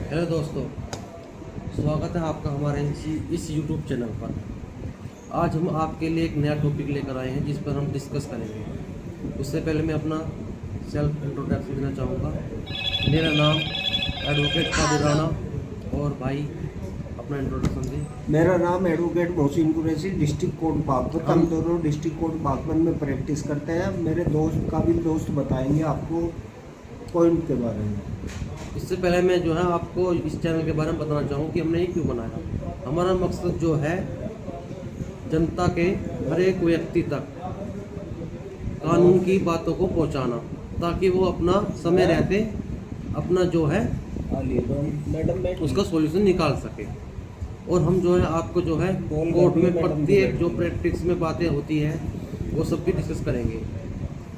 Hello दोस्तों, स्वागत है आपका हमारे इस यूट्यूब चैनल पर। आज हम आपके लिए एक नया टॉपिक लेकर आए हैं जिस पर हम डिस्कस करेंगे। उससे पहले मैं अपना सेल्फ इंट्रोडक्शन देना चाहूँगा। मेरा नाम एडवोकेट कादिर राणा। और भाई अपना इंट्रोडक्शन दें। मेरा नाम advocate Mohsin Qureshi, district court Baghpat. हम दोनों डिस्ट्रिक्ट कोर्ट बागपत में प्रैक्टिस करते हैं। मेरे दोस्त काबिल दोस्त बताएंगे आपको पॉइंट के बारे में। इससे पहले मैं जो है आपको इस चैनल के बारे में बताना चाहूँ कि हमने ये क्यों बनाया। हमारा मकसद जो है जनता के हर एक व्यक्ति तक कानून की बातों को पहुंचाना, ताकि वो अपना समय रहते अपना जो है उसका सॉल्यूशन निकाल सके। और हम जो है आपको जो है कोर्ट में प्रत्येक जो प्रैक्टिस में बातें होती है वो सब भी डिस्कस करेंगे।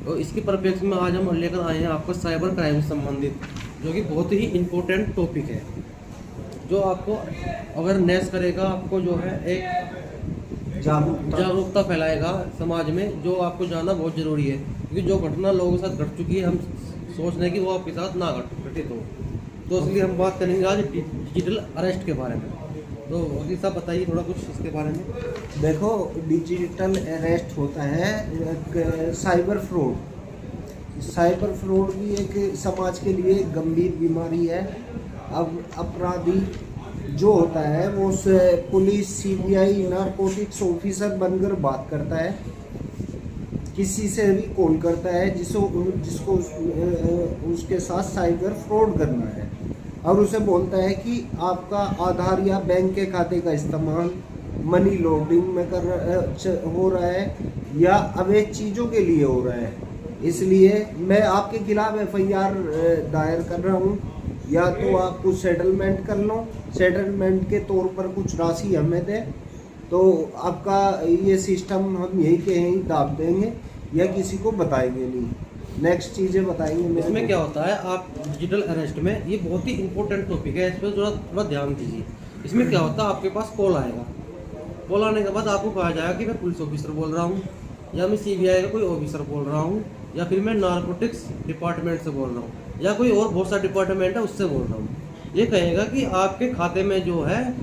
और इसके परिप्रेक्ष्य में आज हम लेकर आए हैं आपको साइबर क्राइम से संबंधित, जो कि बहुत ही इम्पोर्टेंट टॉपिक है, जो आपको अवेयरनेस करेगा, आपको जो है एक जागरूकता फैलाएगा समाज में, जो आपको जानना बहुत ज़रूरी है। क्योंकि जो घटना लोगों के साथ घट चुकी है, हम सोच रहे हैं कि वो आपके साथ ना घटित हो। तो इसलिए हम बात करेंगे आज डिजिटल अरेस्ट के बारे में। तो वकील साहब बताइए थोड़ा कुछ इसके बारे में। देखो, डिजिटल अरेस्ट होता है एक साइबर फ्रॉड। साइबर फ्रॉड भी एक समाज के लिए गंभीर बीमारी है। अब अपराधी जो होता है वो पुलिस, सीबीआई, नारकोटिक्स ऑफिसर बनकर बात करता है, किसी से भी कॉल करता है जिसको उसके साथ साइबर फ्रॉड करना है, और उसे बोलता है कि आपका आधार या बैंक के खाते का इस्तेमाल मनी लॉन्ड्रिंग में हो रहा है या अवैध चीज़ों के लिए हो रहा है। इसलिए मैं आपके खिलाफ एफआईआर दायर कर रहा हूँ, या तो आप कुछ सेटलमेंट कर लो, सेटलमेंट के तौर पर कुछ राशि हमें दें, तो आपका ये सिस्टम हम यहीं के यहीं दाब देंगे या किसी को बताएंगे नहीं। नेक्स्ट चीज़ें बताएंगे। इसमें क्या होता है, आप डिजिटल अरेस्ट में, ये बहुत ही इंपॉर्टेंट टॉपिक है, इस पर थोड़ा ध्यान दीजिए। इसमें क्या होता है, आपके पास कॉल आएगा। कॉल आने के बाद आपको कहा जाएगा कि मैं पुलिस ऑफिसर बोल रहा हूँ, या मैं सीबीआई का कोई ऑफिसर बोल रहा हूँ, या फिर मैं नारकोटिक्स डिपार्टमेंट से बोल रहा हूँ, या कोई और बहुत सा डिपार्टमेंट है उससे बोल रहा हूँ। ये कहेगा कि आपके खाते में जो है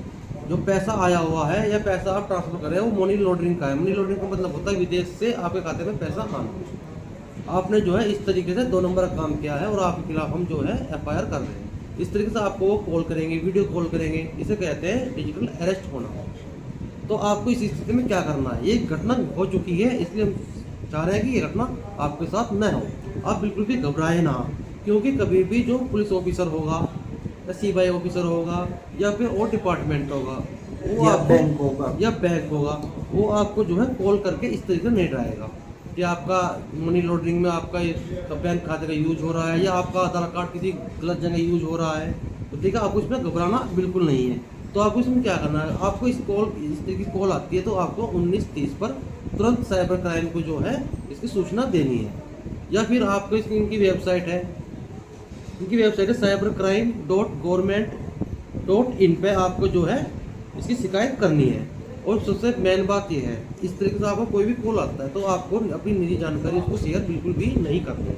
जो पैसा आया हुआ है या पैसा आप ट्रांसफर कर रहे हो वो मनी लॉन्ड्रिंग का है। मनी लॉन्ड्रिंग का मतलब होता है विदेश से आपके खाते में पैसा आना। आपने जो है इस तरीके से 2 नंबर का काम किया है और आपके खिलाफ हम जो है एफआईआर कर रहे हैं। इस तरीके से आपको वो कॉल करेंगे, वीडियो कॉल करेंगे। इसे कहते हैं डिजिटल अरेस्ट होना। तो आपको इस स्थिति में क्या करना है, ये घटना हो चुकी है, इसलिए हम चाह रहे हैं कि ये घटना आपके साथ न हो। आप बिल्कुल भी घबराए ना, क्योंकि कभी भी जो पुलिस ऑफिसर होगा या सीबीआई ऑफिसर होगा या फिर और डिपार्टमेंट होगा, वो या बैंक होगा, वो आपको जो है कॉल करके इस तरीके से नहीं डराएगा कि आपका मनी लॉन्ड्रिंग में आपका बैंक खाते का यूज हो रहा है या आपका आधार कार्ड किसी गलत जगह यूज हो रहा है। तो ठीक है, आपको इसमें घबराना बिल्कुल नहीं है। तो आपको इसमें क्या करना है, आपको इस तरीके की कॉल आती है तो आपको 1930 पर तुरंत साइबर क्राइम को जो है इसकी सूचना देनी है। या फिर आपको इनकी वेबसाइट है, cybercrime.government.in पे आपको जो है इसकी शिकायत करनी है। और सबसे मेन बात यह है, इस तरीके से आपको कोई भी कॉल आता है तो आपको अपनी निजी जानकारी उसको शेयर बिल्कुल भी नहीं करनी है।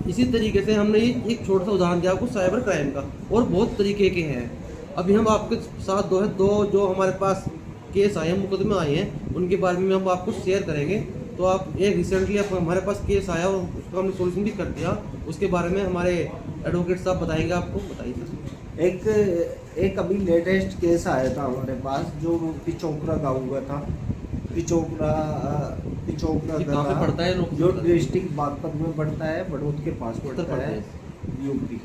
इसी तरीके से हमने ये एक छोटा सा उदाहरण दिया आपको साइबर क्राइम का, और बहुत तरीके के हैं। अभी हम आपके साथ दो जो हमारे पास केस आए हैं, मुकदमे आए हैं, उनके बारे में हम आपको शेयर करेंगे। तो आप एक रिसेंटली हमारे पास केस आया और उसको हमने सोल्यूशन भी कर दिया, उसके बारे में हमारे एडवोकेट साहब बताएंगे आपको। बताइए सर। एक अभी लेटेस्ट केस आया था हमारे पास, जो पिचोकरा गाँव का था। पिचोकरा कहाँ पे पड़ता है, जो डिस्ट्रिक्ट बागपत में पड़ता है, बड़ौद के पास पड़ता है, यूपी।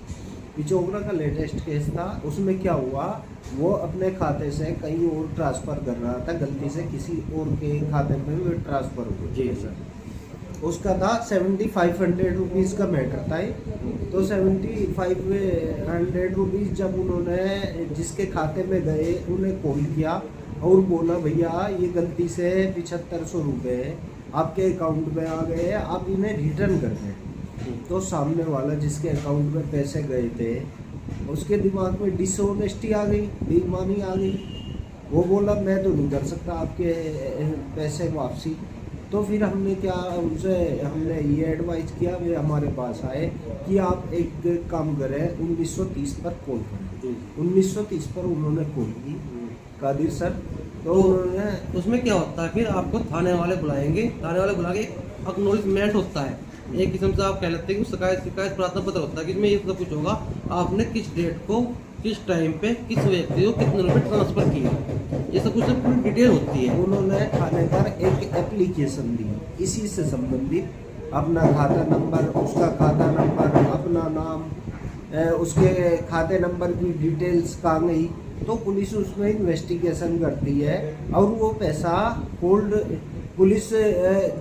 पिचोकरा का लेटेस्ट केस था। उसमें क्या हुआ, वो अपने खाते से कहीं और ट्रांसफ़र कर रहा था, गलती से किसी और के खाते में वो ट्रांसफ़र हो। जी सर। उसका था 7500 रुपीज़ का मैटर था ये। तो 7500 रुपीज़ जब उन्होंने जिसके खाते में गए, उन्हें कॉल किया और बोला भैया ये गलती से 7500 रुपये आपके अकाउंट में आ गए, आप इन्हें रिटर्न कर दें। तो सामने वाला जिसके अकाउंट में पैसे गए थे, उसके दिमाग में डिसऑनेस्टी आ गई, बेईमानी आ गई। वो बोला मैं तो नहीं कर सकता आपके पैसे वापसी। तो फिर हमने क्या उनसे हमने ये एडवाइस किया, वे हमारे पास आए कि आप एक काम करें, 1930 पर कॉल करें। 1930 पर उन्होंने कॉल की कादिर सर, तो उन्होंने उसमें क्या होता है, फिर आपको थाने वाले बुलाएंगे, थाने वाले बुला के अक्नॉलेजमेंट होता है, एक किस्म से आप कह लेते हैं कि शिकायत प्रार्थना पत्र होता है कि इसमें ये सब कुछ होगा, आपने किस डेट को किस टाइम पे किस व्यक्ति को कितने रुपए ट्रांसफर किए, ये सब कुछ पूरी डिटेल होती है। उन्होंने थाने पर एक एप्लीकेशन दी इसी से संबंधित, अपना खाता नंबर, उसका खाता नंबर, अपना नाम, उसके खाते नंबर की डिटेल्स कहाँ गई, तो पुलिस उसमें इन्वेस्टिगेशन करती है और वो पैसा होल्ड, पुलिस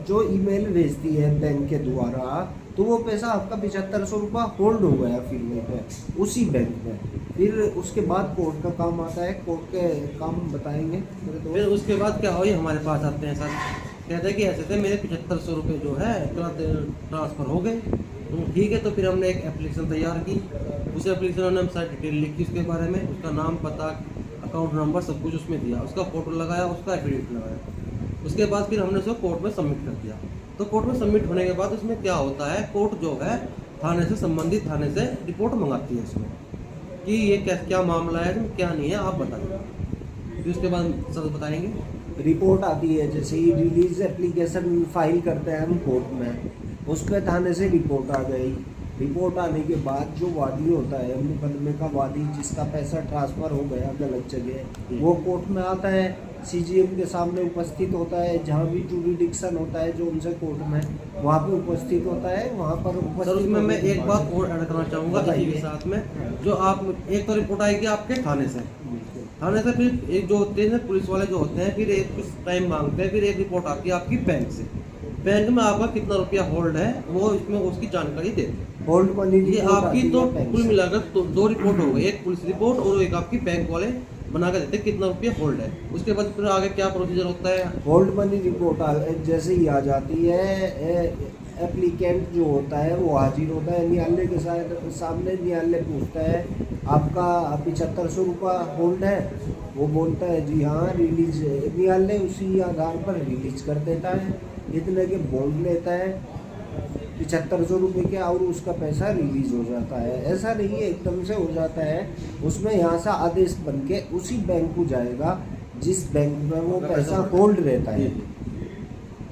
जो ईमेल भेजती है बैंक के द्वारा, तो वो पैसा आपका 7500 रुपये होल्ड हो गया फिर वहीं पे उसी बैंक में। फिर उसके बाद कोर्ट का काम आता है, कोर्ट के काम बताएंगे मेरे दोस्त। फिर उसके बाद क्या हुई, हमारे पास आते हैं सर, कहते हैं कि ऐसे थे मेरे 7500 रुपये जो है ट्रांसफ़र हो गए। ठीक है, तो फिर हमने एक एप्लीकेशन तैयार की, उस एप्लीकेशन में हम सारी डिटेल लिखी उसके बारे में, उसका नाम, पता, अकाउंट नंबर सब कुछ उसमें दिया, उसका फ़ोटो लगाया, उसका एफिडेविट लगाया। उसके बाद फिर हमने उसको कोर्ट में सबमिट कर दिया। तो कोर्ट में सबमिट होने के बाद उसमें क्या होता है, कोर्ट जो है थाने से संबंधित थाने से रिपोर्ट मंगाती है उसमें कि ये क्या मामला है, इसमें क्या नहीं है, आप बताइए। फिर उसके बाद सर बताएंगे। रिपोर्ट आती है, जैसे ही रिलीज एप्लीकेशन फाइल करते हैं हम कोर्ट में, उस पर थाने से रिपोर्ट आ गई। रिपोर्ट आने के बाद जो वादी होता है मुकदमे का वादी, जिसका पैसा ट्रांसफ़र हो गया गलत जगह, वो कोर्ट में आता है, सीजीएम के सामने उपस्थित होता है, जहाँ भी जुरिडिक्शन होता है जो उनसे कोर्ट में, वहाँ पे उपस्थित होता है। वहाँ पर उपस्थित, सर उसमें मैं एक बात और ऐड करना चाहूँगा इसी के साथ में, जो आप एक तो रिपोर्ट आएगी आपके थाने से, फिर एक जो होते हैं पुलिस वाले जो होते हैं, फिर एक कुछ टाइम मांगते हैं, फिर एक रिपोर्ट आती है आपकी बैंक से, बैंक में आपका कितना रुपया होल्ड है वो इसमें उसकी जानकारी देते हैं। होल्ड मनी ये आपकी तो कुल मिलाकर तो 2 रिपोर्ट हो गई, एक पुलिस रिपोर्ट और एक आपकी बैंक वाले बना कर देते हैं कितना रुपया होल्ड है। उसके बाद फिर आगे क्या प्रोसीजर होता है, होल्ड मनी रिपोर्ट जैसे ही आ जाती है, एप्लीकेंट जो होता है वो हाजिर होता है न्यायालय के सामने। न्यायालय पूछता है आपका 7500 रुपये होल्ड है, वो बोलता है जी हाँ, रिलीज, न्यायालय उसी आधार पर रिलीज कर देता है, इतने के बॉन्ड लेता है 7500 रुपये के, और उसका पैसा रिलीज हो जाता है। ऐसा नहीं है एकदम से हो जाता है, उसमें यहाँ से आदेश बन के उसी बैंक को जाएगा जिस बैंक में वो पैसा होल्ड रहता है।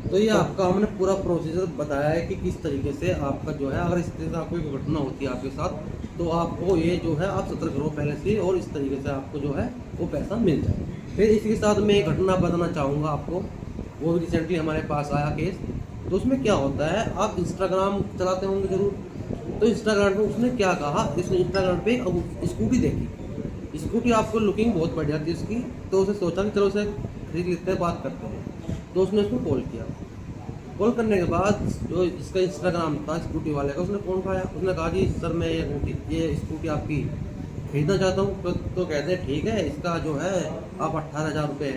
तो ये आपका हमने पूरा प्रोसीजर बताया है कि किस तरीके से आपका जो है, अगर इस तरह से कोई घटना होती है आपके साथ, तो आपको ये जो है आप सतर्क रहो पहले से, और इस तरीके से आपको जो है वो पैसा मिल जाए। फिर इसके साथ मैं एक घटना बताना चाहूँगा आपको, वो भी रिसेंटली हमारे पास आया केस। तो उसमें क्या होता है, आप इंस्टाग्राम चलाते होंगे जरूर, तो इंस्टाग्राम पे उसने क्या कहा, इसने इंस्टाग्राम पे स्कूटी देखी, स्कूटी आपको लुकिंग बहुत बढ़िया थी उसकी, तो उसे सोचा कि चलो उसे खरीद लेते हैं, बात करते हैं। तो उसने उसको कॉल किया, कॉल करने के बाद जो इसका इंस्टाग्राम था स्कूटी वाले का, उसने फ़ोन उठाया, उसने कहा जी सर मैं ये स्कूटी आपकी खरीदना चाहता हूँ। तो कहते हैं ठीक है, इसका जो है आप 18,000 रुपये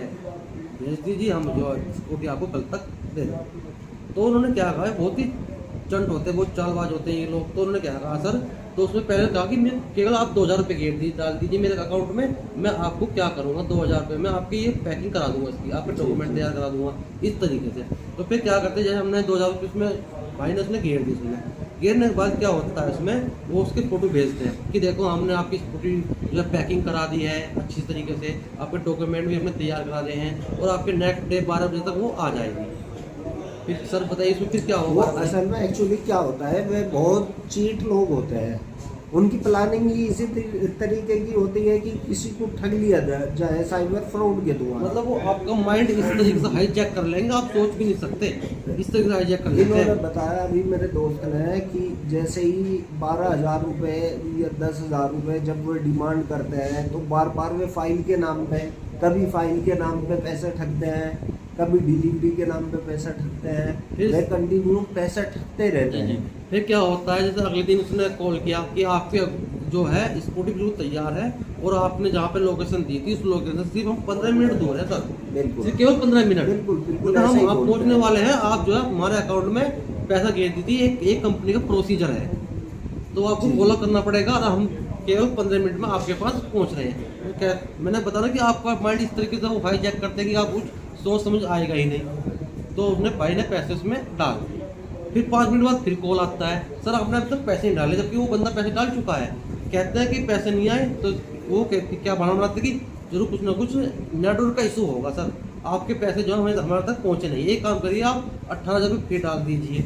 भेज दीजिए, हम जो स्कूटी आपको कल तक दे दें। तो उन्होंने क्या कहा, बहुत ही चंट होते हैं, बहुत चालबाज होते हैं ये लोग। तो उन्होंने क्या कहा सर, तो उसने पहले कहा कि मैं केवल आप 2000 रुपये गेट डाल दीजिए मेरे अकाउंट में, मैं आपको क्या करूँगा 2000 रुपये में आपकी ये पैकिंग करा दूंगा, इसकी आपके डॉक्यूमेंट तैयार करा दूंगा, इस तरीके से। तो फिर क्या करते हैं, जैसे हमने 2000 रुपये उसमें भाई ने उसने घेर दी, उसमें घेरने के बाद क्या होता है उसमें वो उसके फ़ोटो भेजते हैं कि देखो हमने आपकी स्कूटी जो है पैकिंग करा दी है अच्छी तरीके से, आपके डॉक्यूमेंट भी हमने तैयार करा दिए हैं, और आपके नेक्स्ट डे 12 बजे तक वो आ जाएगी। फिर सर बताइए इसमें फिर क्या होगा। असल में एक्चुअली क्या होता है, वे बहुत चीट लोग होते हैं, उनकी प्लानिंग ही इसी तरीके की होती है कि किसी को ठग लिया जाए साइबर फ्रॉड के द्वारा। मतलब वो आपका माइंड इस तरीके से हाईजैक कर लेंगे, आप सोच भी नहीं सकते, इस तरीके से हाईजैक कर लेते हैं। इन्होंने बताया अभी मेरे दोस्त ने कि जैसे ही 12,000 रुपये या 10,000 रुपये जब वो डिमांड करते हैं, तो बार बार वे फाइल के नाम पे, कभी फाइल के नाम पे पैसे ठगते हैं, कभी डिलीवरी के नाम पे पैसा ठगते हैं, वे कंटिन्यू पैसा ठगते रहते हैं। फिर क्या होता है, जैसे अगले दिन उसने कॉल किया कि आपके जो है स्कूटी बिल्कुल तैयार है, और आपने जहाँ पे लोकेशन दी थी उस लोकेशन से सिर्फ हम 15 मिनट दूर है सर, बिल्कुल केवल 15 मिनट, बिल्कुल हम आप पहुँचने वाले हैं, आप जो है हमारे अकाउंट में पैसा घेर दीजिए, एक कंपनी का प्रोसीजर है, तो आपको फॉलो करना पड़ेगा, और हम केवल 15 मिनट में आपके पास पहुँच रहे हैं। क्या मैंने बताया कि आपका माइंड इस तरीके से वो हाईजैक करते हैं कि आप कुछ सोच समझ आएगा ही नहीं। तो उसने भाई ने पैसे उसमें डाल दिए। फिर 5 मिनट बाद फिर कॉल आता है, सर आपने अभी तक पैसे नहीं डाले, जबकि वो बंदा पैसे डाल चुका है। कहता है कि पैसे नहीं आए, तो वो क्या बहाना बनाते कि जरूर कुछ ना कुछ नेटवर्क का इशू होगा सर, आपके पैसे जो है हमारे तक पहुँचे नहीं। एक काम करिए, आप 18,000 रुपये फिर डाल दीजिए,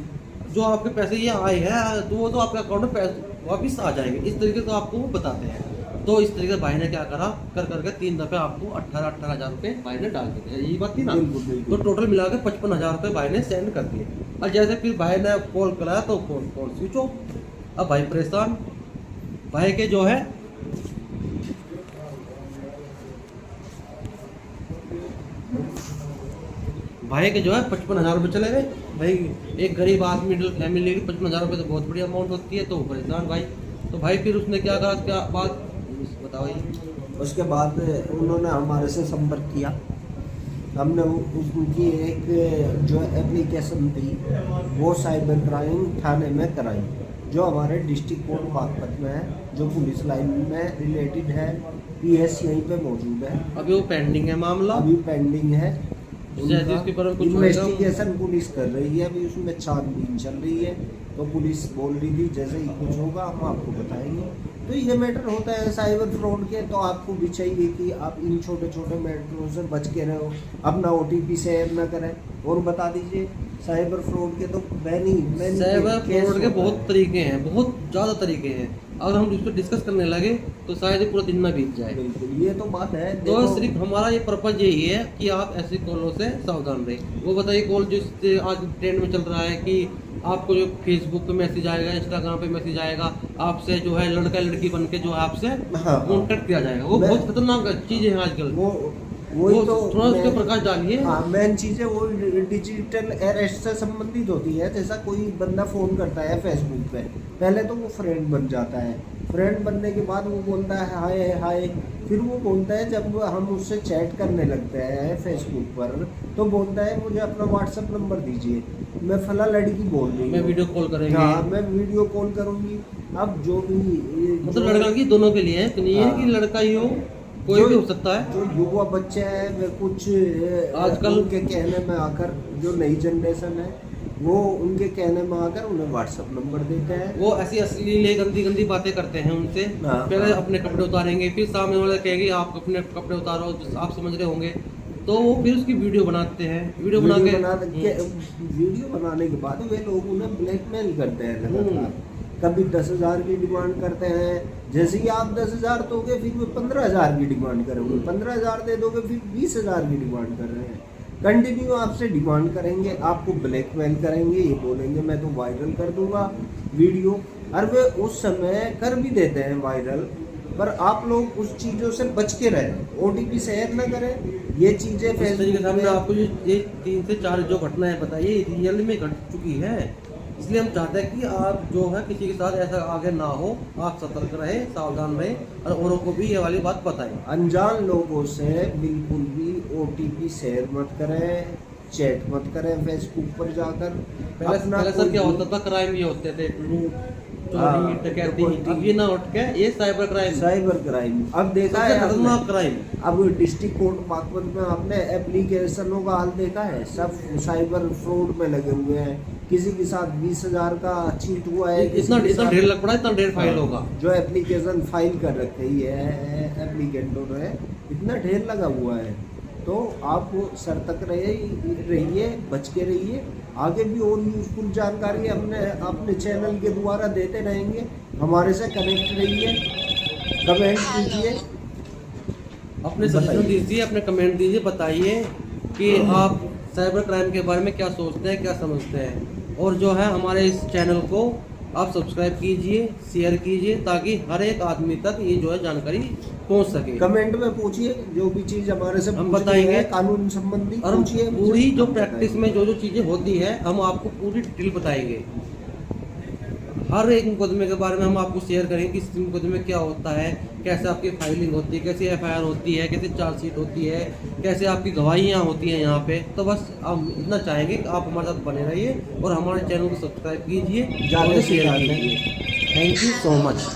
जो आपके पैसे ये आए हैं तो वो तो आपके अकाउंट में पैसे वापस आ जाएंगे। इस तरीके से आपको वो बताते हैं। तो इस तरीके से भाई ने क्या करा, कर करके 3 दफ़े आपको 18,000 रुपये भाई ने डाल दिए। यही बात थी ना। तो टोटल मिला के 55,000 रुपये भाई ने सेंड कर दिए। और जैसे फिर भाई ने कॉल कराया तो कॉल स्विच ऑफ। अब भाई परेशान, भाई के जो है भाई के जो है 55,000 रुपये चले गए। भाई एक गरीब आदमी मिडिल फैमिली की 55,000 रुपये तो बहुत बड़ी अमाउंट होती है, तो वो परेशान भाई। तो भाई फिर उसने क्या कहा, क्या बात बताओ ये। उसके बाद उन्होंने हमारे से संपर्क किया। हमने उनकी एक जो एप्लीकेशन थी वो साइबर क्राइम थाने में कराई, जो हमारे डिस्ट्रिक्ट कोर्ट बागपत में है, जो पुलिस लाइन में रिलेटेड है। पीएस यहीं पे मौजूद है। अभी वो पेंडिंग है मामला, अभी पेंडिंग है। जैसे इसके ऊपर कुछ इन्वेस्टिगेशन पुलिस कर रही है, अभी उसमें छानबीन चल रही है। तो पुलिस बोल रही थी जैसे ही कुछ होगा हम आपको बताएंगे। तो ये मैटर होता है साइबर फ्रॉड के, तो आपको भी चाहिए कि आप इन छोटे छोटे मैटरों से बच के रहो, अपना OTP शेयर ना करें। और बता दीजिए साइबर फ्रॉड के तो साइबर फ्रॉड के बहुत तरीके हैं, बहुत ज़्यादा तरीके हैं। अगर हम इसको डिस्कस करने लगे तो शायद ही पूरा दिन में बीत जाए। बिल्कुल, ये तो बात है। तो सिर्फ हमारा ये पर्पज यही है कि आप ऐसी कॉलों से सावधान रहें। वो बताइए कॉल जो आज ट्रेंड में चल रहा है कि आपको जो फेसबुक पे मैसेज आएगा, इंस्टाग्राम पे मैसेज आएगा, आपसे जो है लड़का लड़की बन के जो आपसे कॉन्टेक्ट किया जाएगा। वो बहुत खतरनाक चीज़ें हैं आजकल। वही तो थोड़ा उसके प्रकाश डालिए। हाँ, मेन चीज़ है वो डिजिटल अरेस्ट से संबंधित होती है। जैसा कोई बंदा फ़ोन करता है फेसबुक पे, पहले तो वो फ्रेंड बन जाता है। फ्रेंड बनने के बाद वो बोलता है हाय हाय, फिर वो बोलता है जब हम उससे चैट करने लगते हैं फेसबुक पर, तो बोलता है मुझे अपना व्हाट्सएप नंबर दीजिए, मैं फला लड़की बोल रही हूँ, मैं वीडियो कॉल करेंगे। हाँ, मैं वीडियो कॉल करूँगी। अब जो भी मतलब लड़का की दोनों के लिए है, तो नहीं है कि लड़का ही हो, कोई भी हो सकता है। जो युवा बच्चे हैं वे कुछ आजकल उनके कहने में आकर, जो नई जनरेशन है वो उनके कहने में आकर उन्हें व्हाट्सएप नंबर देते हैं। वो ऐसी अश्लील गंदी गंदी बातें करते हैं उनसे। पहले अपने कपड़े उतारेंगे, फिर सामने वाले कहेंगे आप अपने कपड़े उतारो, आप समझ रहे होंगे। तो वो फिर उसकी वीडियो बनाते हैं। वीडियो बनाने के बाद वे लोग उन्हें ब्लैकमेल करते हैं लगातार। कभी 10,000 की डिमांड करते हैं। जैसे ही आप 10,000 दोगे फिर वो 15,000 की डिमांड करोगे, 15,000 दे दोगे फिर 20,000 की डिमांड कर रहे हैं। कंटिन्यू आपसे डिमांड करेंगे, आपको ब्लैकमेल करेंगे, ये बोलेंगे मैं तो वायरल कर दूंगा वीडियो। और वे उस समय कर भी देते हैं वायरल, पर आप लोग उस चीज़ों से बच के रहें, OTP शेयर ना करें। ये चीज़ें फेसबुक के सामने आपको ये 3 से 4 जो घटनाएं बताइए रियल में घट चुकी है। इसलिए हम चाहते हैं कि आप जो है किसी के साथ ऐसा आगे ना हो, आप सतर्क रहे, सावधान रहे और औरों को भी ये वाली बात बताएं। अनजान लोगों से बिल्कुल भी OTP शेयर मत करें, चैट मत करें फेसबुक पर जाकर। पहले सर क्या होता था, क्राइम ये होते थे, चोरी डकैती। अब ये ना उठ के ये साइबर क्राइम। अब देखा है खतरनाक क्राइम। अब डिस्ट्रिक्ट कोर्ट बागपत में आपने एप्लीकेशनों का हाल देखा है, सब साइबर फ्रॉड में लगे हुए हैं। किसी के साथ 20,000 का चीट हुआ है, इतना ढेर लग पड़ा, इतना ढेर फाइल होगा। जो एप्लीकेशन फाइल कर रखी है एप्लीकेंटों ने, इतना ढेर लगा हुआ है। तो आप सतर्क रहिए, बच के रहिए। आगे भी और यूजफुल जानकारी अपने चैनल के द्वारा देते रहेंगे। हमारे से कनेक्ट रहिए, कमेंट कीजिए, अपने सजेशन दीजिए, अपने कमेंट दीजिए, बताइए कि आप साइबर क्राइम के बारे में क्या सोचते हैं, क्या समझते हैं। और जो है हमारे इस चैनल को आप सब्सक्राइब कीजिए, शेयर कीजिए, ताकि हर एक आदमी तक ये जो है जानकारी पहुंच सके। कमेंट में पूछिए, जो भी चीज़ हमारे से हम बताएंगे, कानून संबंधी और पूरी जो प्रैक्टिस में जो चीज़ें होती है हम आपको पूरी डिटेल बताएंगे। हर एक मुकदमे के बारे में हम आपको शेयर करेंगे कि इस मुकदमे में क्या होता है, कैसे आपकी फाइलिंग होती है, कैसे FIR होती है, कैसे चार्जशीट होती है, कैसे आपकी गवाहियाँ होती हैं यहाँ पे। तो बस हम इतना चाहेंगे कि आप हमारे साथ बने रहिए और हमारे चैनल को सब्सक्राइब कीजिए, ज़्यादा शेयर कीजिए। Thank you so much.